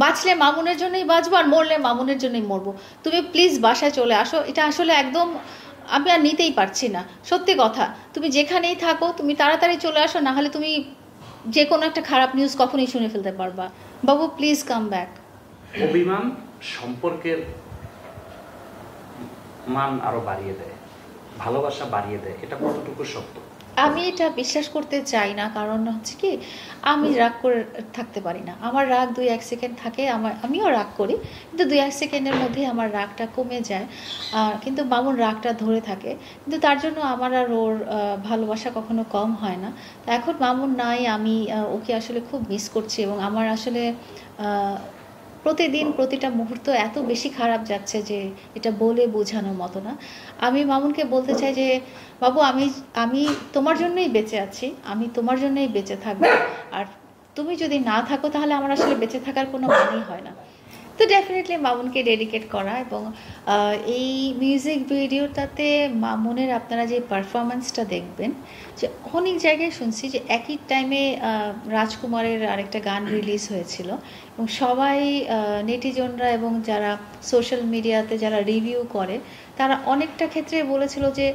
বাঁচলে মামুনের জন্যই বাঁচবো, আর মরলে মামুনের জন্যই মরবো। তুমি প্লিজ বাসায় চলে আসো। এটা আসলে একদম আমি আর নিতেই পারছি না, সত্যি কথা। তুমি যেখানেই থাকো তুমি তাড়াতাড়ি চলে আসো, না হলে তুমি যে কোনো একটা খারাপ নিউজ কখনই শুনে ফেলতে পারবা। বাবু প্লিজ কাম ব্যাক। অভিমান সম্পর্কের মান আরো বাড়িয়ে দেয়, ভালোবাসা বাড়িয়ে দেয়, এটা কতটুকু সত্য? আমি এটা বিশ্বাস করতে চাই না, কারণ হচ্ছে কি, আমি রাগ করে থাকতে পারি না। আমার রাগ 2-1 সেকেন্ড থাকে, আমিও রাগ করি, কিন্তু 2-1 সেকেন্ডের মধ্যে আমার রাগটা কমে যায়। কিন্তু মামুন রাগটা ধরে থাকে, কিন্তু তার জন্য আমার আর ওর ভালোবাসা কখনো কম হয় না। তো এখন মামুন নাই, আমি ওকে আসলে খুব মিস করছি, এবং আমার আসলে প্রতিদিন প্রতিটা মুহূর্ত এত বেশি খারাপ যাচ্ছে যে এটা বলে বোঝানোর মতো না। আমি মামুনকে বলতে চাই যে বাবু, আমি আমি তোমার জন্যই বেঁচে আছি, আমি তোমার জন্যই বেঁচে থাকবো, আর তুমি যদি না থাকো তাহলে আমার আসলে বেঁচে থাকার কোনো মানেই হয় না। তো ডেফিনেটলি মামুনকে ডেডিকেট করা। এবং এই মিউজিক ভিডিওটাতে মামুনের আপনারা যে পারফরমেন্সটা দেখবেন, যে অনেক জায়গায় শুনছি যে একই টাইমে রাজকুমারের আরেকটা গান রিলিজ হয়েছিল, এবং সবাই নেটিজনরা এবং যারা সোশ্যাল মিডিয়াতে যারা রিভিউ করে তারা অনেকটা ক্ষেত্রে বলেছিল যে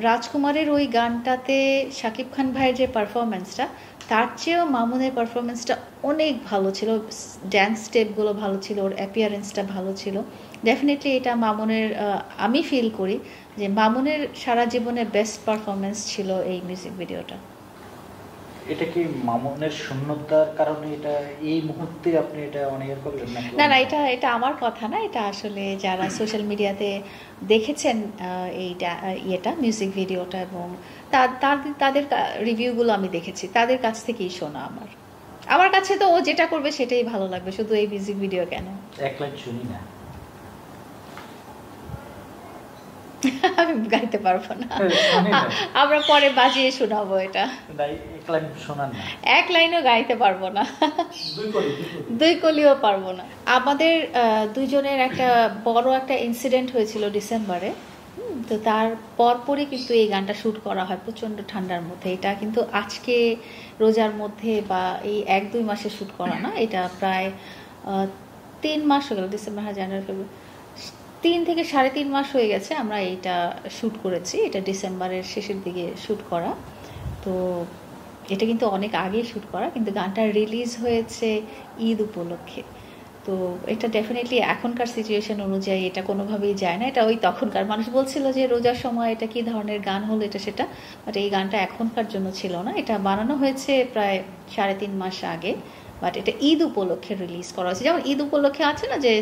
রাজকুমারের ওই গানটাতে শাকিব খান ভাইয়ের যে পারফরমেন্সটা, তার চেয়েও মামুনের পারফরমেন্সটা অনেক ভালো ছিল। ড্যান্স স্টেপগুলো ভালো ছিল, ওর অ্যাপিয়ারেন্সটা ভালো ছিল। ডেফিনেটলি এটা মামুনের, আমি ফিল করি যে মামুনের সারা জীবনের বেস্ট পারফরমেন্স ছিল এই মিউজিক ভিডিওটা। এটা কি মামুনের শূন্যতার কারণে এটা এই মুহূর্তে আপনি এটা অনেক করলেন? না না, এটা আমার কথা না, এটা আসলে যারা সোশ্যাল মিডিয়াতে দেখেছেন ইয়েটা মিউজিক ভিডিওটা, এবং তাদের রিভিউগুলো আমি দেখেছি, তাদের কাছ থেকেই শোনা। আমার কাছে তো ও যেটা করবে সেটাই ভালো লাগবে, শুধু এই মিউজিক ভিডিও কেন। এক লাইন শুনি না। আমি গাইতে পারবো না, আমরা পরে বাজিয়ে শোনাবো এটা। এক লাইন শোনান না। এক লাইনও গাইতে পারবো না, 2 কলিও পারবো না। আমাদের দুইজনের একটা বড় একটা ইনসিডেন্ট হয়েছিল ডিসেম্বরে। তো তার পরপরই কিন্তু এই গানটা শ্যুট করা হয় প্রচণ্ড ঠান্ডার মধ্যে। এটা কিন্তু আজকে রোজার মধ্যে বা এই 1-2 মাসে শ্যুট করা না, এটা প্রায় 3 মাস হয়ে গেল। ডিসেম্বর, জানুয়ারি, ফেব্রুয়ারি, 3 থেকে 3.5 মাস হয়ে গেছে আমরা এইটা শ্যুট করেছি। এটা ডিসেম্বরের শেষের দিকে শ্যুট করা। তো এটা কিন্তু অনেক আগেই শ্যুট করা, কিন্তু গানটা রিলিজ হয়েছে ঈদ উপলক্ষে। তো এটা ডেফিনেটলি এখনকার সিচুয়েশন অনুযায়ী এটা কোনোভাবেই যায় না। এটা ওই তখনকার মানুষ বলছিল যে রোজার সময় এটা কী ধরনের গান হলো এটা সেটা, বাট এই গানটা এখনকার জন্য ছিল না। এটা বানানো হয়েছে প্রায় 3.5 মাস আগে, বাট এটা ঈদ উপলক্ষে রিলিজ করা হয়েছে। যেমন ঈদ উপলক্ষে আছে না যে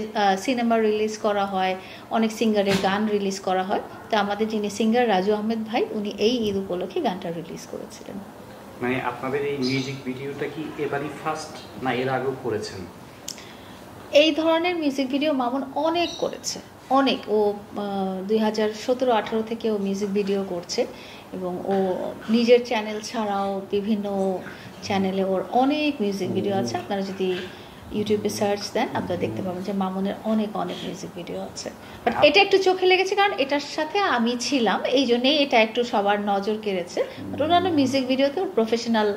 সিনেমা রিলিজ করা হয়, অনেক সিঙ্গারের গান রিলিজ করা হয়, তো আমাদের যিনি সিঙ্গার রাজু আহমেদ ভাই, উনি এই ঈদ উপলক্ষে গানটা রিলিজ করেছিলেন। মানে আপনাদের এই মিউজিক ভিডিওটা কি এবারই ফার্স্ট, না এর আগেও করেছেন? এই ধরনের মিউজিক ভিডিও মামুন অনেক করেছে, অনেক। ও 2017-18 থেকে ও মিউজিক ভিডিও করছে, এবং ও নিজের চ্যানেল ছাড়াও বিভিন্ন চ্যানেলে ওর অনেক মিউজিক ভিডিও আছে। আপনারা যদি ইউটিউবে সার্চ দেন আপনারা দেখতে পাবেন যে মামুনের অনেক মিউজিক ভিডিও আছে। বাট এটা একটু চোখে লেগেছে কারণ এটার সাথে আমি ছিলাম, এই জন্যেই এটা একটু সবার নজর কেড়েছে। বাট অন্যান্য মিউজিক ভিডিওতে প্রফেশনাল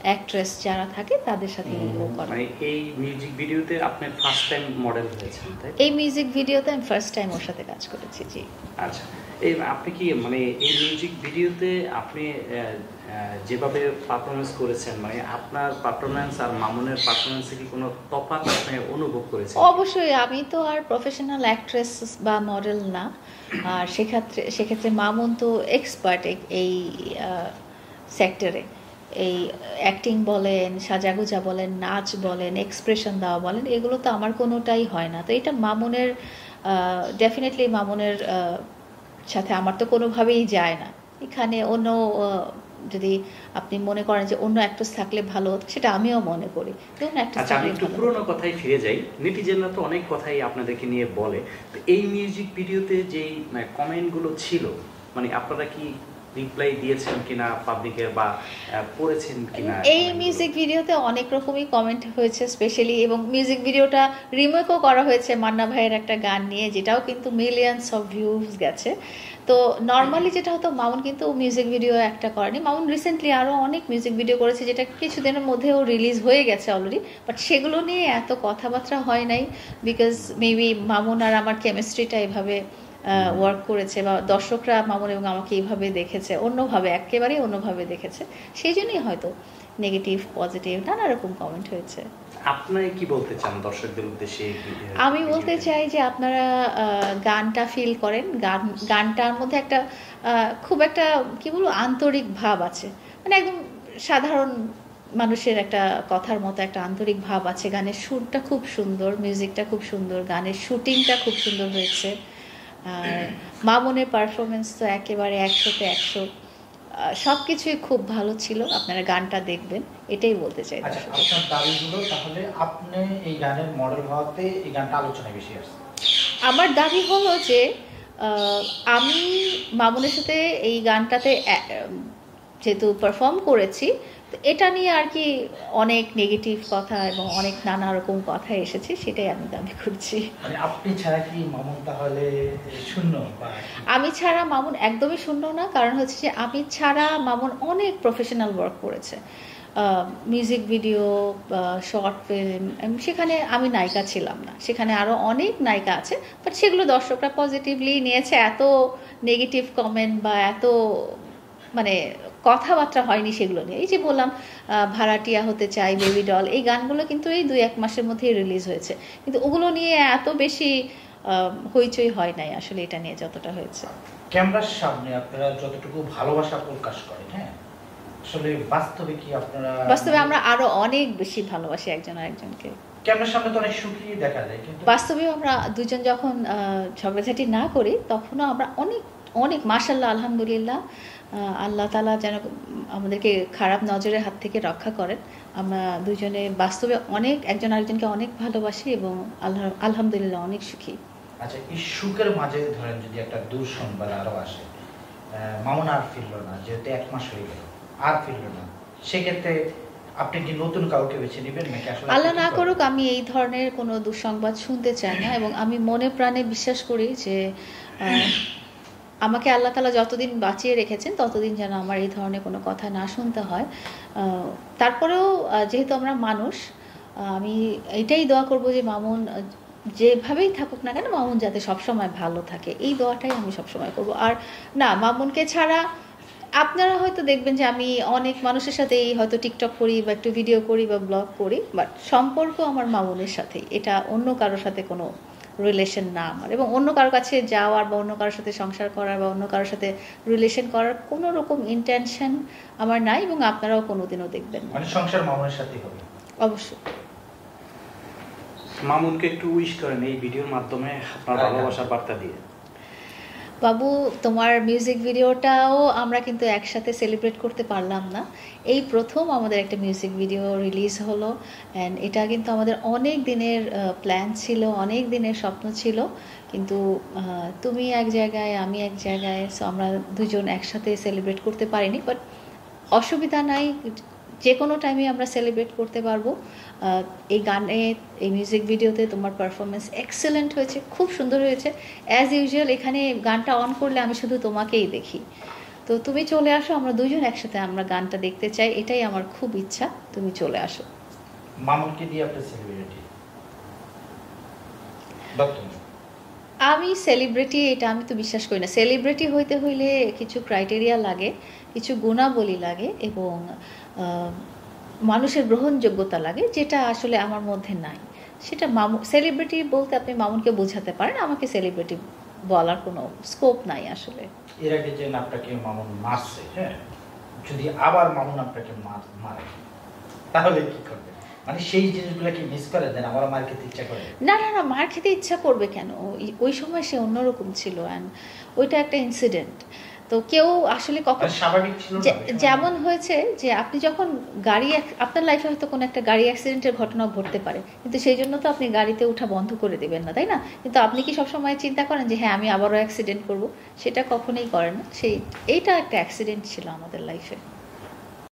অ্যাক্ট্রেস যারা থাকে তাদের সাথে ও করে। মানে এই মিউজিক ভিডিওতে আপনি ফার্স্ট টাইম মডেল হয়েছেন, তাই? এই মিউজিক ভিডিওতে আমি ফার্স্ট টাইম ওর সাথে কাজ করেছি। জি। আচ্ছা, এই আপনি কি মানে এই মিউজিক ভিডিওতে আপনি যেভাবে পারফরমেন্স করেছেন, মানে আপনার পারফরমেন্স আর মামুনের পারফরমেন্সে কি কোনো তফাৎ আপনি অনুভব করেছেন? অবশ্যই, আমি তো আর প্রফেশনাল অ্যাক্ট্রেস বা মডেল না, আর সেক্ষেত্রে মামুন তো এক্সপার্ট এই সেক্টরে। এই অ্যাক্টিং বলেন, সাজাগোজা বলেন, নাচ বলেন, এক্সপ্রেশন দেওয়া বলেন, এগুলো তো আমার কোনোটাই হয় না। তো এটা মামুনের, ডেফিনেটলি মামুনের সাথে আমার তো কোনোভাবেই যায় না। এখানে অন্য যদি আপনি মনে করেন যে অন্য অ্যাক্ট্রেস থাকলে ভালো হতো, সেটা আমিও মনে করি। আচ্ছা, আমি একটু পুরোনো কথায় ফিরে যাই। নেটিজেনরা তো অনেক কথাই আপনাদেরকে নিয়ে বলে, তো এই মিউজিক ভিডিওতে যেই কমেন্টগুলো ছিল, মানে আপনারা কি রিপ্লাই দিয়েছেন কিনা পাবলিকের, বা পড়েছেন কিনা? এই মিউজিক ভিডিওতে অনেক রকমই কমেন্ট হয়েছে স্পেশালি, এবং মিউজিক ভিডিওটা রিমেকও করা হয়েছে মান্না ভাইয়ের একটা গান নিয়ে, যেটাও কিন্তু মিলিয়নস অফ ভিউজ গেছে। তো নর্মালি যেটা হতো, মামুন কিন্তু মিউজিক ভিডিও একটা করেনি। মামুন রিসেন্টলি আরও অনেক মিউজিক ভিডিও করেছে, যেটা কিছুদিনের মধ্যেও রিলিজ হয়ে গেছে অলরেডি, বাট সেগুলো নিয়ে এত কথাবার্তা হয় নাই, বিকজ মেবি মামুন আর আমার কেমিস্ট্রিটা এভাবে ওয়ার্ক করেছে, বা দর্শকরা মামুন এবং আমাকে এইভাবে দেখেছে, অন্যভাবে, একেবারেই অন্যভাবে দেখেছে, সেই জন্যই হয়তো নেগেটিভ পজিটিভ নানা রকম কমেন্ট হয়েছে। আপনি কি বলতে চান দর্শকদের উদ্দেশ্যে? আমি বলতে চাই যে আপনারা গানটা ফিল করেন, গানটার মধ্যে একটা খুব একটা কি বলবো আন্তরিক ভাব আছে, মানে একদম সাধারণ মানুষের একটা কথার মতো একটা আন্তরিক ভাব আছে। গানের সুরটা খুব সুন্দর, মিউজিকটা খুব সুন্দর, গানের শুটিংটা খুব সুন্দর হয়েছে, আর মামুনের পারফরমেন্স তো একেবারে 100-তে 100, সব কিছুই খুব ভালো ছিল। আপনারা গানটা দেখবেন, এটাই বলতে চাই। আচ্ছা, আপনার দাবিগুলো তাহলে আপনি এই গানের মডেল হওয়াতে এই গানটা আলোচনায় বেশি আসছে। আমার দাবি হলো যে আমি মামুনের সাথে এই গানটাতে যেহেতু পারফর্ম করেছি, তো এটা নিয়ে আর কি অনেক নেগেটিভ কথা এবং অনেক নানা রকম কথা এসেছে, সেটাই আমি দাবি করছি। মানে আপনি ছাড়া কি মামুন তাহলে শূন্য? আমি ছাড়া মামুন একদমই শূন্য না, কারণ হচ্ছে যে আমি ছাড়া মামুন অনেক প্রফেশনাল ওয়ার্ক করেছে, মিউজিক ভিডিও, শর্ট ফিল্ম, সেখানে আমি নায়িকা ছিলাম না, সেখানে আরও অনেক নায়িকা আছে, বাট সেগুলো দর্শকরা পজিটিভলি নিয়েছে। এত নেগেটিভ কমেন্ট বা এত মানে কথাবার্তা হয়নি সেগুলো নিয়ে। এই যে বললাম ভাড়াটিয়া হতে চাই, বেবি ডল, এই গানগুলো কিন্তু এই 2-1 মাসের মধ্যেই রিলিজ হয়েছে, কিন্তু ওগুলো নিয়ে এত বেশি হইচই হয় নাই আসলে এটা নিয়ে যতটা হয়েছে। ক্যামেরার সামনে আপনারা যতটুকু ভালোবাসা প্রকাশ করেন, হ্যাঁ, আসলে বাস্তবে কি আপনারা? বাস্তবে আমরা আরো অনেক বেশি ভালোবাসি একজন আরেকজনকে। ক্যামেরার সামনে তো অনেক সুখী দেখা যায়, কিন্তু বাস্তবেও আমরা দুজন যখন ঝগড়াঝাটি না করি, তখনও আমরা অনেক অনেক মাশাআল্লাহ, আলহামদুলিল্লাহ, আল্লাহ তাআলা যেন আমাদেরকে খারাপ নজরের হাত থেকে রক্ষা করেন। আমরা দুজনে বাস্তবে অনেক একজন আরেকজনকে অনেক ভালোবাসি এবং আলহামদুলিল্লাহ অনেক সুখী। আচ্ছা, এই সুখের মাঝে ধরেন যদি একটা দুঃসংবাদ আরো আসে, মামুন আর ফিরল না, যেহেতু 1 মাস হয়ে গেল, আর ফিরল না, সেক্ষেত্রে আপনি কি নতুন কাউকে বেছে নেবেন নাকি? আসলে আল্লাহ না করুক, আমি এই ধরনের কোনো দুঃসংবাদ শুনতে চাই না, এবং আমি মনে প্রাণে বিশ্বাস করি যে আমাকে আল্লাহ তাআলা যতদিন বাঁচিয়ে রেখেছেন ততদিন যেন আমার এই ধরনের কোনো কথা না শুনতে হয়। তারপরেও যেহেতু আমরা মানুষ, আমি এটাই দোয়া করব যে মামুন যেভাবেই থাকুক না কেন, মামুন যাতে সবসময় ভালো থাকে, এই দোয়াটাই আমি সবসময় করব। আর না, মামুনকে ছাড়া আপনারা হয়তো দেখবেন যে আমি অনেক মানুষের সাথেই হয়তো টিকটক করি বা একটু ভিডিও করি বা ব্লগ করি, বাট সম্পর্ক আমার মামুনের সাথেই, এটা অন্য কারোর সাথে কোনো রিলেশন না আমার, এবং অন্য কারোর কাছে যাওয়ার বা অন্য কারোর সাথে সংসার করার বা অন্য কারোর সাথে রিলেশন করার কোনো রকম ইন্টেনশন আমার নাই, এবং আপনারাও কোনোদিনও দেখবেন না। মানে সংসার মামুনের সাথেই হবে অবশ্যই। মামুনকে একটু উইশ করেন এই ভিডিওর মাধ্যমে আপনার ভালোবাসার বার্তা দিয়ে। বাবু, তোমার মিউজিক ভিডিওটাও আমরা কিন্তু একসাথে সেলিব্রেট করতে পারলাম না। এই প্রথম আমাদের একটা মিউজিক ভিডিও রিলিজ হলো, অ্যান্ড এটা কিন্তু আমাদের অনেক দিনের প্ল্যান ছিল, অনেক দিনের স্বপ্ন ছিল, কিন্তু তুমি এক জায়গায়, আমি এক জায়গায়, সো আমরা দুজন একসাথে সেলিব্রেট করতে পারিনি, বাট অসুবিধা নাই, যে কোনো টাইমে আমরা সেলিব্রেট করতে পারবো। এই গানে, এই মিউজিক ভিডিওতে তোমার পারফরমেন্স এক্সেলেন্ট হয়েছে, খুব সুন্দর হয়েছে। অ্যাজ ইউজুয়াল এখানে গানটা অন করলে আমি শুধু তোমাকেই দেখি, তো তুমি চলে আসো, আমরা দুজন একসাথে আমরা গানটা দেখতে চাই, এটাই আমার খুব ইচ্ছা, তুমি চলে আসো। মামুনকে দিয়ে আপনি সেলিব্রিটি? আমি সেলিব্রিটি এটা আমি তো বিশ্বাস করি না। সেলিব্রিটি হইতে হইলে কিছু ক্রাইটেরিয়া লাগে, কিছু গুণাবলী লাগে, এবং মানুষের গ্রহণযোগ্যতা লাগে, যেটা আসলে আমার মধ্যে নাই। সেটা সেলিব্রিটি বলতে আপনি মামুনকে বোঝাতে পারেন, আমাকে সেলিব্রিটি বলার কোনো স্কোপ নাই আসলে। এর আগে যে আপনাকে মামুন মারছে, হ্যাঁ, যদি আবার মামুন আপনাকে মারে তাহলে কি করবে? মানে সেই জিনিসগুলো কি মিস করে দেন? আবার মার খেতে ইচ্ছা করে? না না না, মার খেতে ইচ্ছা করবে কেন? ওই সময় সে অন্যরকম ছিল, অ্যান্ড ওইটা একটা ইনসিডেন্ট। তো কেউ আসলে কখন স্বাভাবিক ছিল না যেমন হয়েছে যে আপনি যখন গাড়ি আপনার লাইফে হয়তো কোনো একটা গাড়ি অ্যাক্সিডেন্টের ঘটনা ঘটতে পারে, কিন্তু সেই জন্য তো আপনি গাড়িতে ওঠা বন্ধ করে দেবেন না, তাই না? কিন্তু আপনি কি সবসময় চিন্তা করেন যে হ্যাঁ আমি আবারও অ্যাক্সিডেন্ট করব? সেটা কখনোই করেন না। এইটা একটা অ্যাক্সিডেন্ট ছিল আমাদের লাইফে।